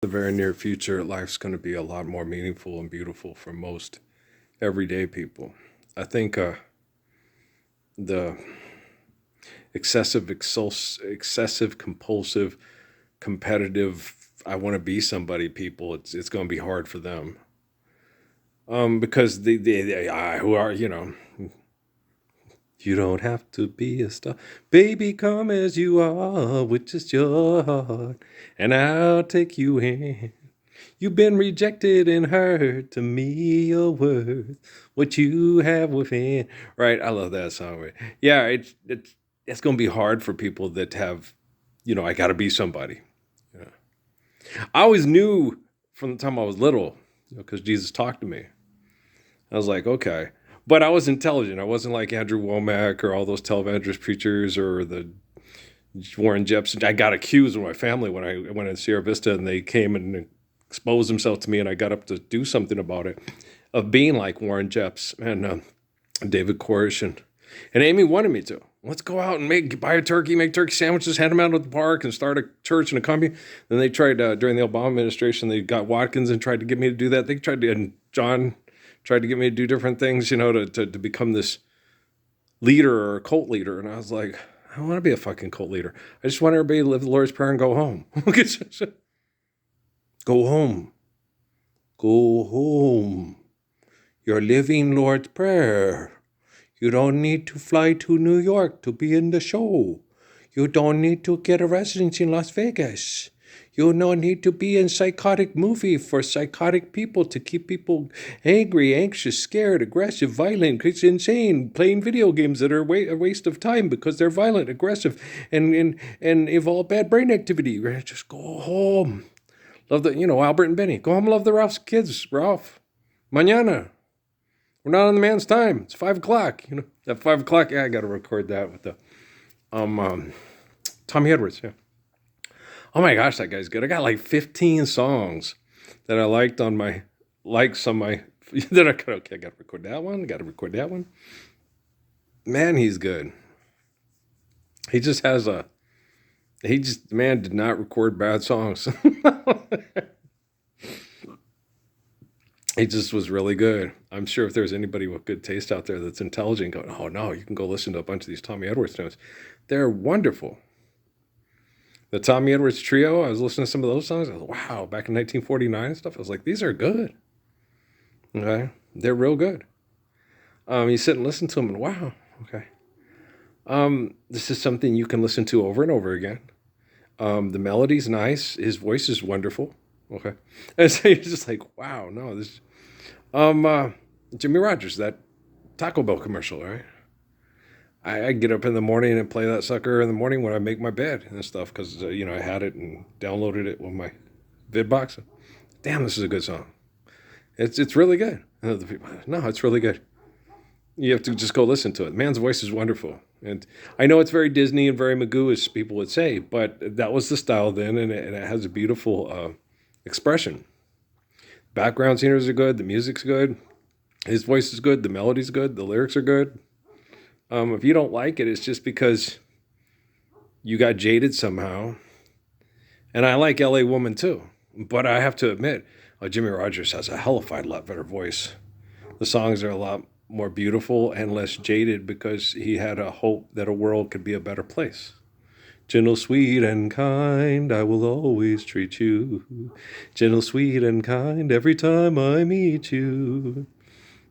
The very near future, life's going to be a lot more meaningful and beautiful for most everyday people. I think the excessive, compulsive, competitive, I want to be somebody people, it's going to be hard for them. Because who are, you don't have to be a star. Baby, come as you are with just your heart, and I'll take you in. You've been rejected and hurt. To me, you're worth what you have within. Right? I love that song. Right? Yeah, it's gonna be hard for people that have, I gotta be somebody. Yeah. I always knew from the time I was little, because Jesus talked to me. I was like, okay. But I was intelligent. I wasn't like Andrew Womack or all those televangelist preachers or the Warren Jeffs. I got accused with my family when I went in Sierra Vista and they came and exposed themselves to me and I got up to do something about it, of being like Warren Jeffs and David Koresh and Amy wanted me to. Let's go out and buy a turkey, make turkey sandwiches, hand them out at the park, and start a church and a commune. Then they tried during the Obama administration. They got Watkins and tried to get me to do that. They tried to, and John tried to get me to do different things, to become this leader or a cult leader. And I was like, I don't want to be a fucking cult leader. I just want everybody to live the Lord's Prayer and go home. Go home. Go home. You're living Lord's Prayer. You don't need to fly to New York to be in the show. You don't need to get a residence in Las Vegas. You don't need to be in psychotic movie for psychotic people to keep people angry, anxious, scared, aggressive, violent. It's insane. Playing video games that are a waste of time because they're violent, aggressive, and involve bad brain activity. Just go home. Love Albert and Benny. Go home and love the Ralph's kids, Ralph. Mañana. We're not on the man's time. It's 5:00. At 5:00, yeah, I got to record that with the Tommy Edwards. Yeah. Oh my gosh, that guy's good. I got like 15 songs that I liked on my likes on my that I got. Okay, I got to record that one. Got to record that one. Man, he's good. He just has a. Man did not record bad songs. He just was really good. I'm sure if there's anybody with good taste out there that's intelligent, going, oh no, you can go listen to a bunch of these Tommy Edwards notes. They're wonderful. The Tommy Edwards Trio, I was listening to some of those songs. I was like, wow, back in 1949 and stuff. I was like, these are good. Okay, they're real good. You sit and listen to them, and wow, okay. This is something you can listen to over and over again. The melody's nice. His voice is wonderful. Okay, and so you're just like, wow, no, this. Jimmy Rogers, that Taco Bell commercial, right? I get up in the morning and play that sucker in the morning when I make my bed and stuff because I had it and downloaded it with my VidBox. Damn, this is a good song. It's really good. No, it's really good. You have to just go listen to it. The man's voice is wonderful, and I know it's very Disney and very Magoo, as people would say, but that was the style then, and it has a beautiful expression. Background singers are good. The music's good. His voice is good. The melody's good. The lyrics are good. If you don't like it, it's just because you got jaded somehow. And I like LA Woman too. But I have to admit, Jimmy Rogers has a hellified lot better voice. The songs are a lot more beautiful and less jaded because he had a hope that a world could be a better place. Gentle, sweet, and kind, I will always treat you. Gentle, sweet, and kind, every time I meet you.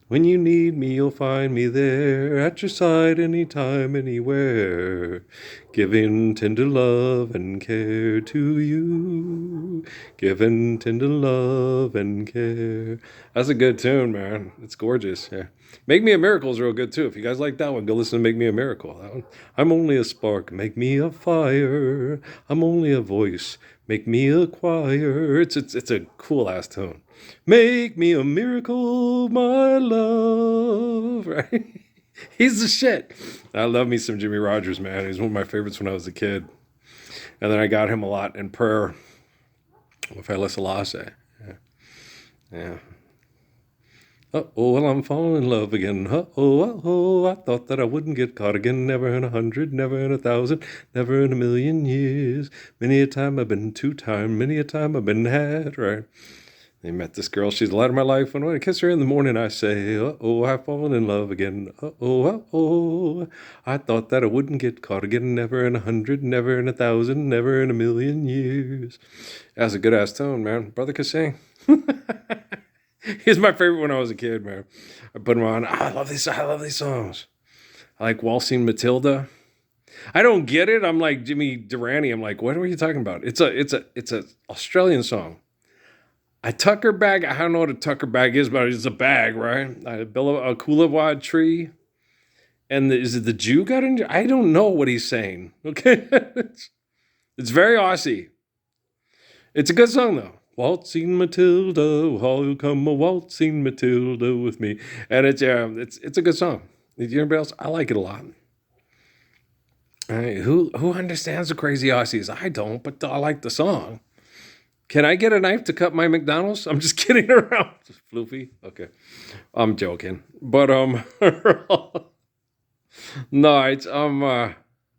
When you need me, you'll find me there, at your side, anytime, anywhere, giving tender love and care to you, giving tender love and care. That's a good tune, man. It's gorgeous. Yeah. Make Me a Miracle is real good too. If you guys like that one, go listen to Make Me a Miracle. That one. I'm only a spark, make me a fire. I'm only a voice, make me a choir. It's a cool ass tune. Make me a miracle, my love. Right? He's the shit. I love me some Jimmy Rogers, man. He's one of my favorites when I was a kid. And then I got him a lot in prayer with Haile Selassie. Yeah. Uh-oh, well, I'm falling in love again. Uh-oh, uh-oh, I thought that I wouldn't get caught again. Never in 100, never in 1,000, never in 1,000,000 years. Many a time I've been two-time, many a time I've been had, right? I met this girl, she's the light of my life. When I kiss her in the morning, I say, uh-oh, I've fallen in love again. Uh-oh, uh-oh, I thought that I wouldn't get caught again. Never in 100, never in 1,000, never in 1,000,000 years. That's a good-ass tone, man. Brother could sing. He's my favorite when I was a kid, man. I put him on. Oh, I love these songs. I like Waltzing Matilda. I don't get it. I'm like Jimmy Durante. I'm like, what are you talking about? It's a Australian song. A tucker bag. I don't know what a tucker bag is, but it's a bag, right? A Coolabod tree. And is it the Jew got in? I don't know what he's saying. Okay, it's very Aussie. It's a good song though. Waltzing Matilda, oh come a waltzing Matilda with me, and it's a good song. Anybody else? I like it a lot. Who understands the crazy Aussies? I don't, but I like the song. Can I get a knife to cut my McDonald's? I'm just kidding around. Floofy. Okay, I'm joking, but no, it's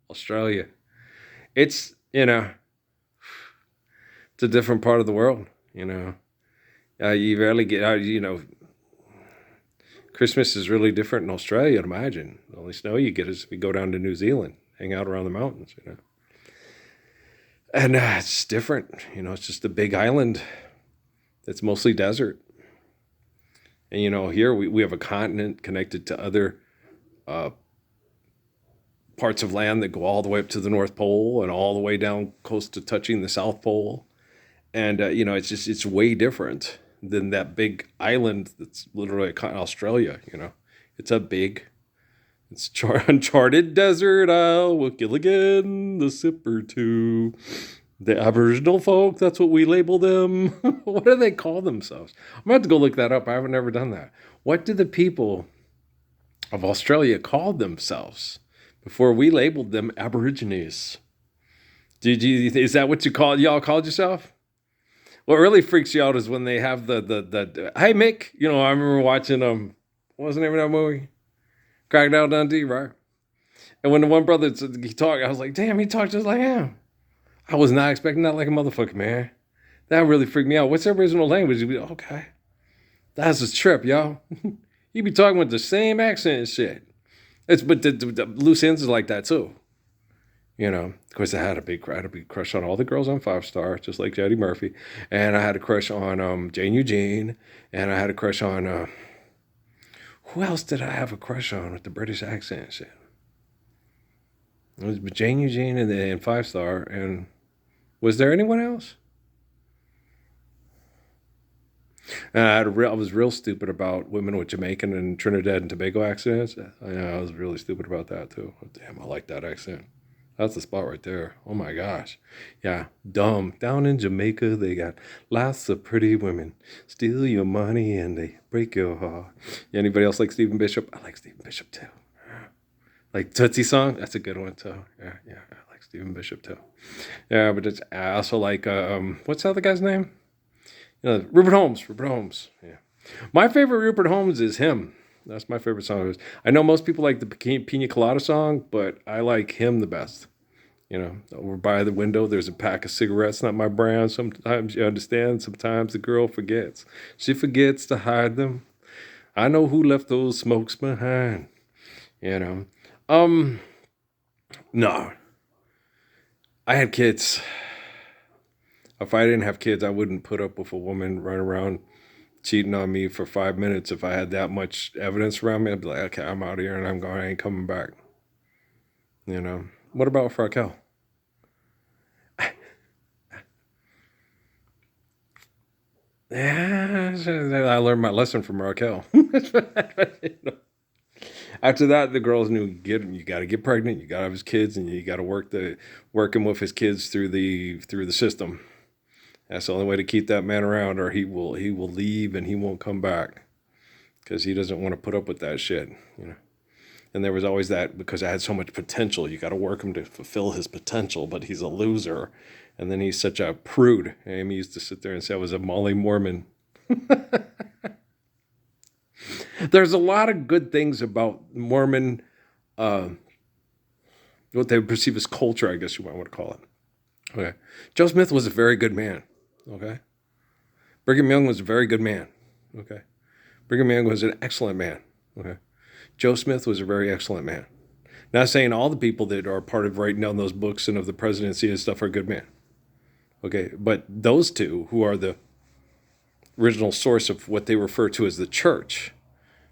Australia. It's it's a different part of the world. You rarely get out. Christmas is really different in Australia. I'd imagine the only snow you get is if you go down to New Zealand, hang out around the mountains. And it's different. It's just a big island that's mostly desert. And here we have a continent connected to other uh, parts of land that go all the way up to the North Pole and all the way down close to touching the South Pole. And it's way different than that big island that's literally Australia. It's a big, uncharted desert isle with Gilligan the Zipper too. The Aboriginal folk, that's what we label them. What do they call themselves? I'm going to have to go look that up. I haven't ever done that. What do the people of Australia call themselves before we labeled them Aborigines? Is that what y'all called yourself? What really freaks you out is when they have the hey Mick, I remember watching what was the name of that movie? Crocodile Dundee, right? And when the one brother he talked, I was like, damn, he talked just like him. I was not expecting that like a motherfucker, man. That really freaked me out. What's the original language? You'd be okay. That's a trip, y'all. You be talking with the same accent and shit. But the loose ends is like that too. Of course, I had a big crush on all the girls on Five Star, just like Eddie Murphy, and I had a crush on Jane Eugene, and I had a crush on who else did I have a crush on with the British accent and shit? It was Jane Eugene and Five Star, and was there anyone else? And I was real stupid about women with Jamaican and Trinidad and Tobago accents. I was really stupid about that too. Damn, I like that accent. That's the spot right there. Oh my gosh. Yeah, dumb. Down in Jamaica, they got lots of pretty women. Steal your money and they break your heart. Yeah, anybody else like Stephen Bishop? I like Stephen Bishop too. Like Tootsie Song? That's a good one too. Yeah, I like Stephen Bishop too. Yeah, but I also like, what's the other guy's name? Rupert Holmes. Rupert Holmes. Yeah. My favorite Rupert Holmes is him. That's my favorite song. I know most people like the Pina Colada song, but I like him the best. Over by the window, there's a pack of cigarettes, not my brand. Sometimes you understand. Sometimes the girl forgets. She forgets to hide them. I know who left those smokes behind. No. I had kids. If I didn't have kids, I wouldn't put up with a woman running around cheating on me for 5 minutes. If I had that much evidence around me, I'd be like, okay, I'm out of here and I'm going, I ain't coming back. What about Raquel? Yeah, I learned my lesson from Raquel. After that, the girls knew you got to get pregnant, you got to have his kids, and you got to work him with his kids through the system. That's the only way to keep that man around, or he will leave and he won't come back because he doesn't want to put up with that shit. And there was always that because I had so much potential. You got to work him to fulfill his potential, but he's a loser. And then he's such a prude. Amy used to sit there and say I was a Molly Mormon. There's a lot of good things about Mormon, uh, what they perceive as culture, I guess you might want to call it. Okay. Joe Smith was a very good man. Okay. Brigham Young was a very good man. Okay. Brigham Young was an excellent man. Okay. Joe Smith was a very excellent man. Not saying all the people that are part of writing down those books and of the presidency and stuff are good men. Okay. But those two, who are the original source of what they refer to as the church,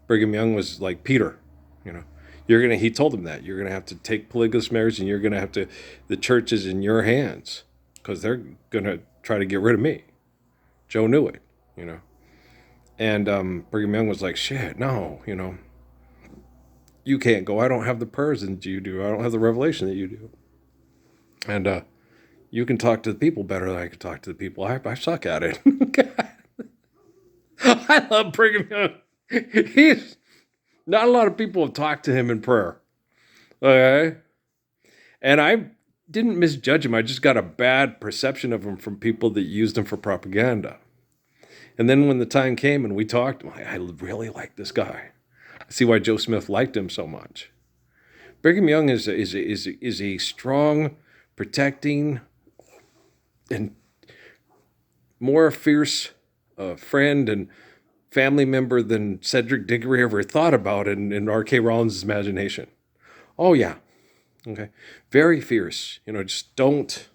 Brigham Young was like Peter, you know. He told him that you're gonna have to take polygamous marriage, and you're gonna have to, the church is in your hands, because they're gonna try to get rid of me. Joe knew it, you know. And Brigham Young was like, shit, no, you know, you can't go. I don't have the prayers that you do. I don't have the revelation that you do. And you can talk to the people better than I can talk to the people. I suck at it. I love Brigham Young. He's not a lot of people have talked to him in prayer. Okay. And I didn't misjudge him. I just got a bad perception of him from people that used him for propaganda. And then when the time came and we talked, I really like this guy. I see why Joe Smith liked him so much. Brigham Young is a strong, protecting, and more fierce friend and family member than Cedric Diggory ever thought about in R.K. Rollins' imagination. Oh, yeah. Okay. Very fierce. You know, just don't,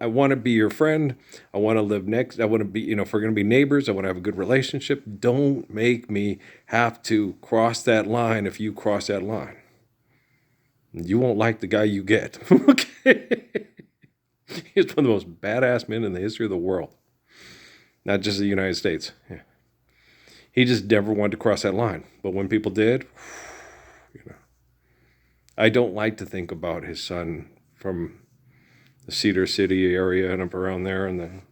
I want to be your friend. I want to live next. I want to be, if we're going to be neighbors, I want to have a good relationship. Don't make me have to cross that line if you cross that line. You won't like the guy you get. Okay. He's one of the most badass men in the history of the world. Not just the United States. Yeah. He just never wanted to cross that line. But when people did, I don't like to think about his son from the Cedar City area and up around there. And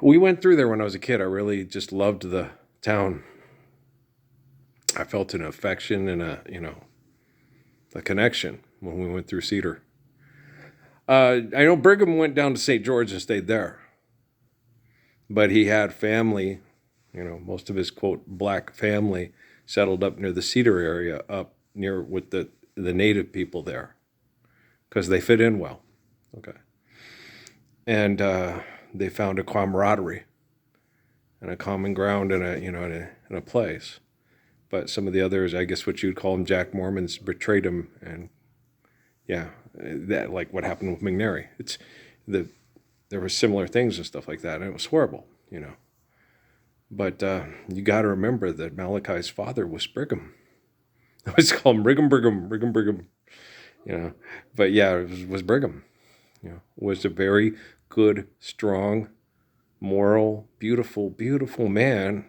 we went through there when I was a kid. I really just loved the town. I felt an affection and a connection when we went through Cedar. I know Brigham went down to St. George and stayed there. But he had family, most of his, quote, black family settled up near the Cedar area, up near with the native people there, because they fit in well. Okay. And they found a camaraderie and a common ground in a place. But some of the others, I guess what you'd call them Jack Mormons, betrayed him. And yeah, that, like what happened with McNary. There were similar things and stuff like that, and it was horrible, But you got to remember that Malachi's father was Brigham. I always call him Brigham. But yeah, it was Brigham. Was a very good, strong, moral, beautiful, beautiful man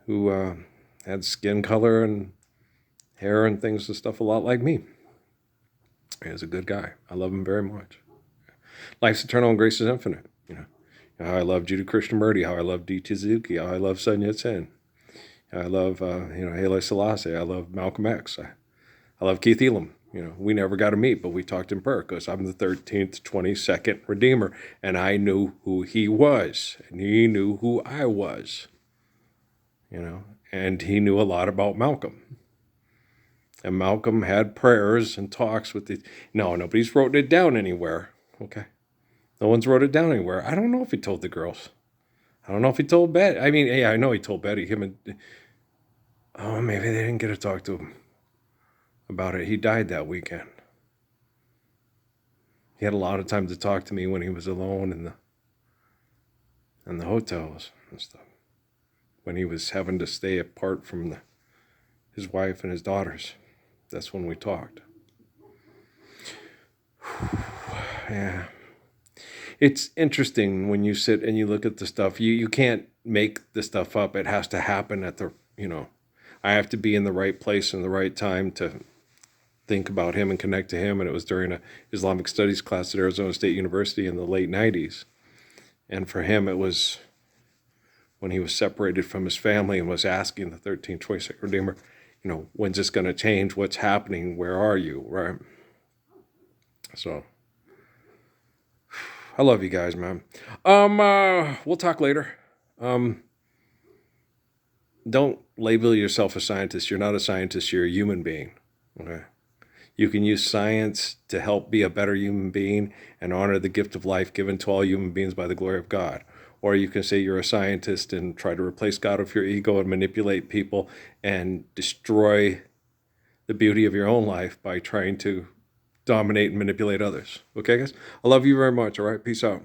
who had skin color and hair and things and stuff a lot like me. He was a good guy. I love him very much. Life's eternal and grace is infinite. How I love Judy Krishnamurti, how I love D.T. Suzuki, how I love Sun Yat-sen. I love, Haile Selassie. I love Malcolm X. I love Keith Elam. We never got to meet, but we talked in prayer because I'm the 13th, 22nd Redeemer, and I knew who he was, and he knew who I was, and he knew a lot about Malcolm. And Malcolm had prayers and talks with nobody's wrote it down anywhere, okay? No one's wrote it down anywhere. I don't know if he told the girls. I don't know if he told Betty. I mean, yeah, I know he told Betty. Maybe they didn't get to talk to him about it. He died that weekend. He had a lot of time to talk to me when he was alone in the hotels and stuff. When he was having to stay apart from his wife and his daughters. That's when we talked. Yeah. It's interesting when you sit and you look at the stuff. You can't make the stuff up. It has to happen at the, I have to be in the right place and the right time to think about him and connect to him. And it was during a Islamic studies class at Arizona State University in the late 90s. And for him, it was when he was separated from his family and was asking the 1326 Redeemer, when's this going to change? What's happening? Where are you? Right? So I love you guys, man. We'll talk later. don't label yourself a scientist. You're not a scientist. You're a human being. Okay. You can use science to help be a better human being and honor the gift of life given to all human beings by the glory of God. Or you can say you're a scientist and try to replace God with your ego and manipulate people and destroy the beauty of your own life by trying to dominate and manipulate others. Okay, guys? I love you very much. All right. Peace out.